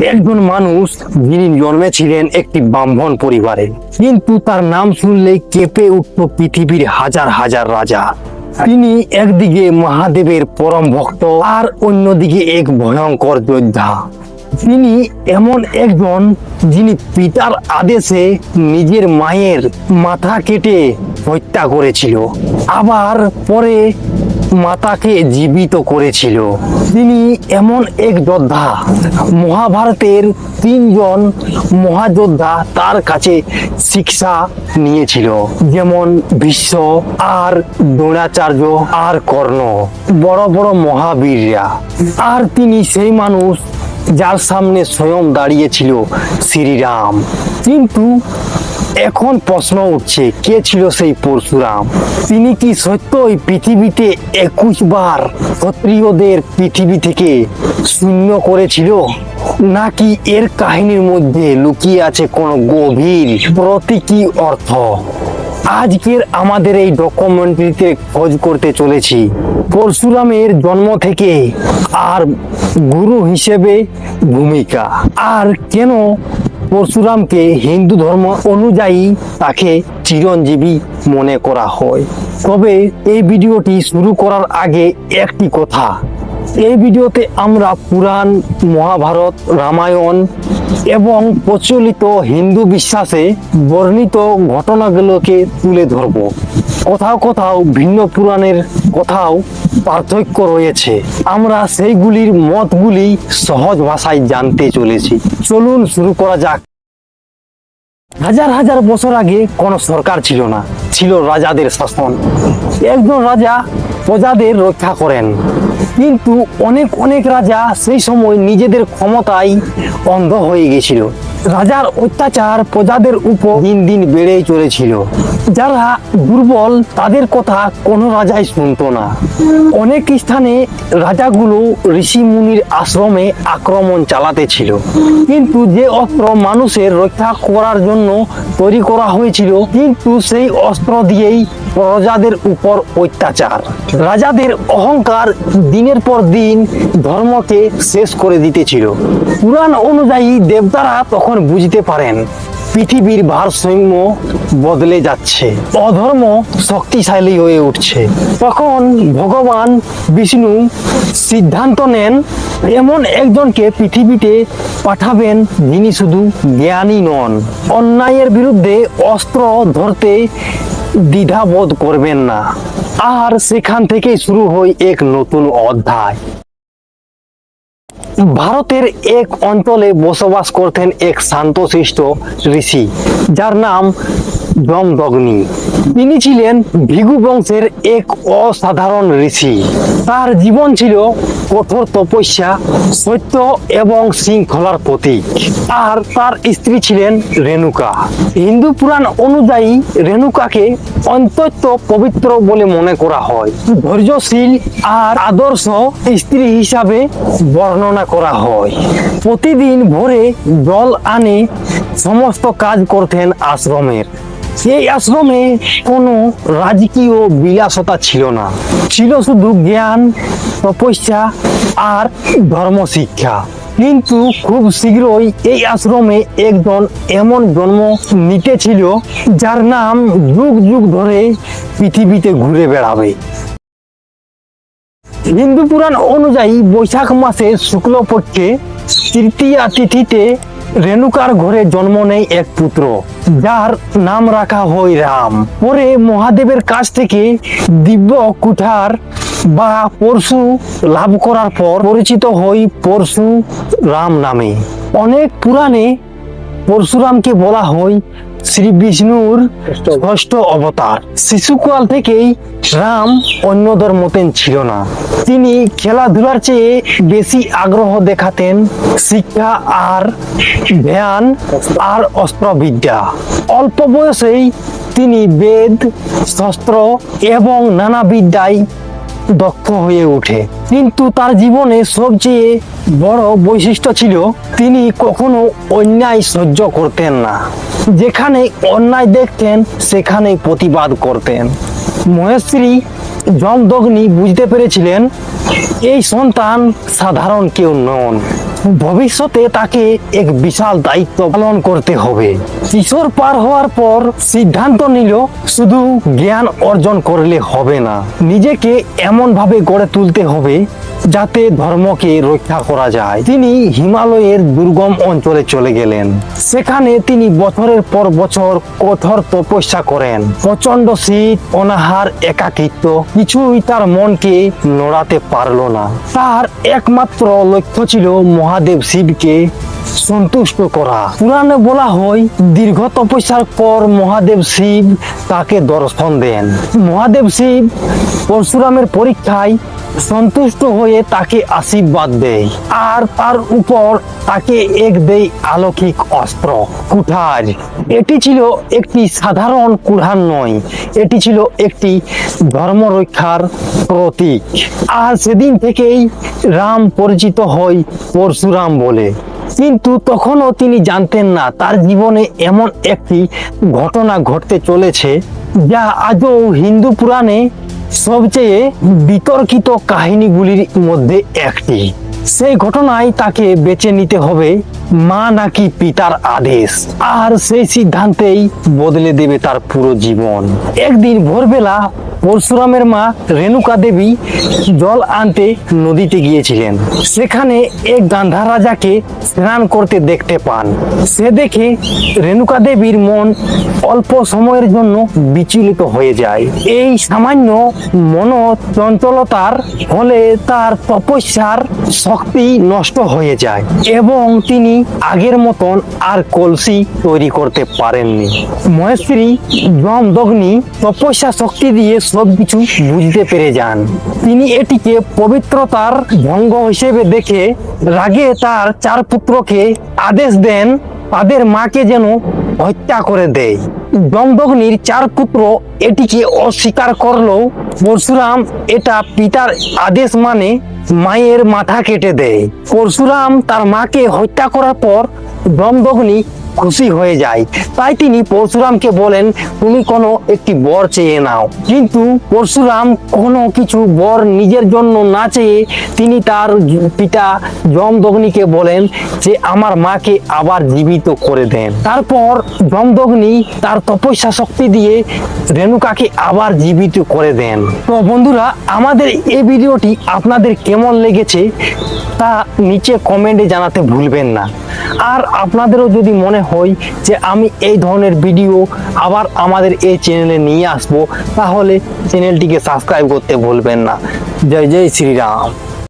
একজন মানুষ যিনি জন্মেছিলেন একটি ব্রাহ্মণ পরিবারে, কিন্তু তার নাম শুনলে কেঁপে উঠত পৃথিবীর হাজার হাজার রাজা। তিনি একদিকে মহাদেবের পরম ভক্ত আর অন্যদিকে এক ভয়ঙ্কর যোদ্ধা। তিনি এমন একজন যিনি পিতার আদেশে নিজের মায়ের মাথা কেটে হত্যা করেছিল, আবার পরে মাতাকে জীবিত করেছিল। তিনি এমন এক যোদ্ধা, মহাভারতের 3 জন মহাযোদ্ধা তার কাছে শিক্ষা নিয়েছিল, যেমন ভীষ্ম আর দ্রোণাচার্য আর কর্ণ, বড় বড় মহাবীররা। আর তিনি সেই মানুষ যার সামনে স্বয়ং দাঁড়িয়েছিল শ্রীরাম। কিন্তু এখন প্রশ্ন উঠছে, কে ছিল সেই পরশুরাম? তিনি কি সত্যই পৃথিবীতে 21 বার ক্ষত্রিয়দের পৃথিবী থেকে শূন্য করেছিল, নাকি এর কাহিনীর মধ্যে লুকিয়ে আছে কোনো গভীর প্রতীকী অর্থ? আজকের আমাদের এই ডকুমেন্টারিতে খোঁজ করতে চলেছি পরশুরামের জন্ম থেকে আর গুরু হিসেবে ভূমিকা, আর কেন পরশুরামকে হিন্দু ধর্ম অনুযায়ী তাকে চিরঞ্জীবী মনে করা হয়। তবে এই ভিডিওটি শুরু করার আগে একটি কথা, এই ভিডিওতে আমরা পুরাণ, মহাভারত, রামায়ণ এবং প্রচলিত হিন্দু বিশ্বাসে বর্ণিত ঘটনাগুলোকে তুলে ধরব। কোথাও কোথাও ভিন্ন পুরাণের কোথাও পার্থক্য রয়েছে, আমরা সেইগুলির মতগুলি সহজ ভাষায় জানতে চলেছি। চলুন শুরু করা যাক। হাজার হাজার বছর আগে কোনো সরকার ছিল না, ছিল রাজাদের শাসন। একজন রাজা প্রজাদের রক্ষা করেন, কিন্তু অনেক অনেক রাজা সেই সময় নিজেদের ক্ষমতায় অন্ধ হয়ে গেছিল। রাজার অত্যাচার প্রজাদের উপর দিন দিন বেড়েই চলেছিল। যারা দুর্বল তাদের কথা কোনো রাজাই শুনতো না। অনেক স্থানে রাজাগুলো ঋষি মুনির আশ্রমে আক্রমণ চালাতে ছিল, কিন্তু যে অস্ত্র মানুষের রক্ষা করার জন্য তৈরি করা হয়েছিল, কিন্তু সেই অস্ত্র দিয়েই প্রজাদের উপর অত্যাচার। রাজাদের অহংকার দিনের পর দিন ধর্মকে শেষ করে দিতেছিল। পুরাণ অনুযায়ী দেবতারা তখন বুঝতে পারেন পৃথিবীর ভারসাম্য বদলে যাচ্ছে, অধর্ম শক্তিশালী হয়ে উঠছে। তখন ভগবান বিষ্ণু সিদ্ধান্ত নেন এমন একজনকে পৃথিবীতে পাঠাবেন যিনি শুধু জ্ঞানী নন, অন্যায়ের বিরুদ্ধে অস্ত্র ধরতে দ্বিধাবোধ করবেন না। আর সেখান থেকেই শুরু হয় এক নতুন অধ্যায়। ভারতের এক অঞ্চলে বসবাস করতেন এক শান্তশিষ্ট ঋষি, যার নাম জমদগ্নি। তিনি ছিলেন ভৃগু বংশের এক অসাধারণ ঋষি। তার জীবন ছিল কঠোর তপস্যা, সত্য এবং শৃঙ্খলার প্রতীক। আর তার স্ত্রী ছিলেন রেণুকা। হিন্দু পুরাণ অনুযায়ী রেণুকাকে অত্যন্ত পবিত্র বলে মনে করা হয়। ধৈর্যশীল আর আদর্শ স্ত্রী হিসাবে বর্ণনা করা হয়। প্রতিদিন ভোরে জল আনে সমস্ত কাজ করতেন আশ্রমের। সেই আশ্রমে কোনো রাজকীয় বিলাসতা ছিল না, ছিল শুধু জ্ঞান, তপস্যা আর ধর্ম শিক্ষা। কিন্তু খুব শীঘ্রই এই আশ্রমে একজন এমন জন্ম নিতেছিল যার নাম যুগ যুগ ধরে পৃথিবীতে ঘুরে বেড়াবে। হিন্দু পুরাণ অনুযায়ী বৈশাখ মাসের শুক্লপক্ষে তৃতীয়া তিথিতে রেণুকার ঘরে জন্ম নেয় এক পুত্র, যার নাম রাখা হয় রাম। পরে মহাদেবের কাছ থেকে দিব্য কুঠার বা পরশু লাভ করার পর পরিচিত হয় পরশুরাম নামে। অনেক পুরাণে পরশুরামকে বলা হয় শ্রী বিষ্ণুর ষষ্ঠ অবতার। শিশুকাল থেকেই রাম অন্যদের মতেন ছিল না। তিনি খেলাধুলার চেয়ে বেশি আগ্রহ দেখাতেন শিক্ষা আর ধ্যান আর অস্ত্রবিদ্যা। অল্প বয়সেই তিনি বেদ, শস্ত্র এবং নানা বিদ্যায় দক্ষ হয়ে ওঠে। কিন্তু তার জীবনে সবচেয়ে বড় বৈশিষ্ট্য ছিল তিনি কখনো অন্যায় সহ্য করতেন না। যেখানে অন্যায় দেখতেন সেখানেই প্রতিবাদ করতেন। মহেশ্বরী যমদগ্নি বুঝতে পেরেছিলেন এই সন্তান সাধারণ কেউ নন, ভবিষ্যতে তাকে এক বিশাল দায়িত্ব পালন করতে হবে। কিশোর পার হওয়ার পর সিদ্ধান্ত নিল শুধু জ্ঞান অর্জন করলে হবে না, নিজেকে এমন ভাবে গড়ে তুলতে হবে যাতে ধর্মকে রক্ষা করা যায়। তিনি হিমালয়ের দুর্গম অঞ্চলে চলে গেলেন। সেখানে তিনি বছরের পর বছর কঠোর তপস্যা করেন। প্রচন্ড শীত, অনাহার, একাকিত্ব কিছুই তার মনকে নড়াতে পারল না। তার একমাত্র লক্ষ্য ছিল মহাদেব শিবকে সন্তুষ্ট করা। পুরাণে বলা হয় দীর্ঘ তপস্যার পর মহাদেব শিব তাকে দর্শন দেন। মহাদেব শিব পরশুরামের পরীক্ষায় সন্তুষ্ট হয়ে তাকে আশীর্বাদ দেয় আর তার উপর তাকে এক দেয় অলৌকিক অস্ত্র কুঠার। এটি ছিল একটি সাধারণ কুঠার নয়, এটি ছিল একটি ধর্ম রক্ষার প্রতীক। আর সেদিন থেকেই রাম পরিচিত হয় পরশুরাম বলে। কিন্তু তখনও তিনি জানতেন না তার জীবনে এমন একটি ঘটনা ঘটতে চলেছে যা আজও হিন্দু পুরাণে সবচেয়ে বিতর্কিত কাহিনীগুলির মধ্যে একটি। সেই ঘটনায় তাকে বেছে নিতে হবে মা নাকি পিতার আদেশ, আর সেই সিদ্ধান্তেই বদলে দেবে তার পুরো জীবন। একদিন ভোরবেলা পরশুরামের মা রেণুকা দেবী জল আনতে নদীতে গিয়েছিলেন। সেখানে এক গান্ধার রাজাকে স্নান করতে দেখতে পান। সে দেখে রেণুকা দেবীর মন অল্প সময়ের জন্য বিচলিত হয়ে যায়। এই সামান্য মনোচঞ্চলতার ফলে তার তপস্যার শক্তি নষ্ট হয়ে যায় এবং তিনি আগের মতন আর কলসি তৈরি করতে পারেননি। মহেশ্বরী যমদগ্নি তপস্যা শক্তি দিয়ে সবকিছু বুঝতে পেরে যান। তিনি এটিকে পবিত্রতার ভঙ্গ হিসেবে দেখে রাগে তার 4 পুত্রকে আদেশ দেন তাদের মাকে যেন হত্যা করে দেয়। যমদগ্নির 4 পুত্র এটিকে অস্বীকার করলেও পরশুরাম এটা পিতার আদেশ মানে মায়ের মাথা কেটে দেয়। পরশুরাম তার মাকে হত্যা করার পর যমদগ্নি খুশি হয়ে যায়। তাই তিনি পরশুরামকে বলেন তুমি কোনো একটি বর চেয়ে নাও। কিন্তু পরশুরাম কোনো কিছু বর নিজের জন্য না চেয়ে তিনি তার পিতা যমদগ্নিকে বলেন যে আমার মাকে আবার জীবিত করে দেন। তারপর যমদগ্নি তার তপস্যা শক্তি দিয়ে রেণুকাকে আবার জীবিত করে দেন। তো বন্ধুরা, আমাদের এই ভিডিওটি আপনাদের কেমন লেগেছে তা নিচে কমেন্টে জানাতে ভুলবেন না। আর আপনাদেরও যদি মনে হয় যে আমি এই ধরনের ভিডিও আবার আমাদের এই চ্যানেলে নিয়ে আসবো, তাহলে চ্যানেলটিকে সাবস্ক্রাইব করতে ভুলবেন না। জয় জয় শ্রীরাম।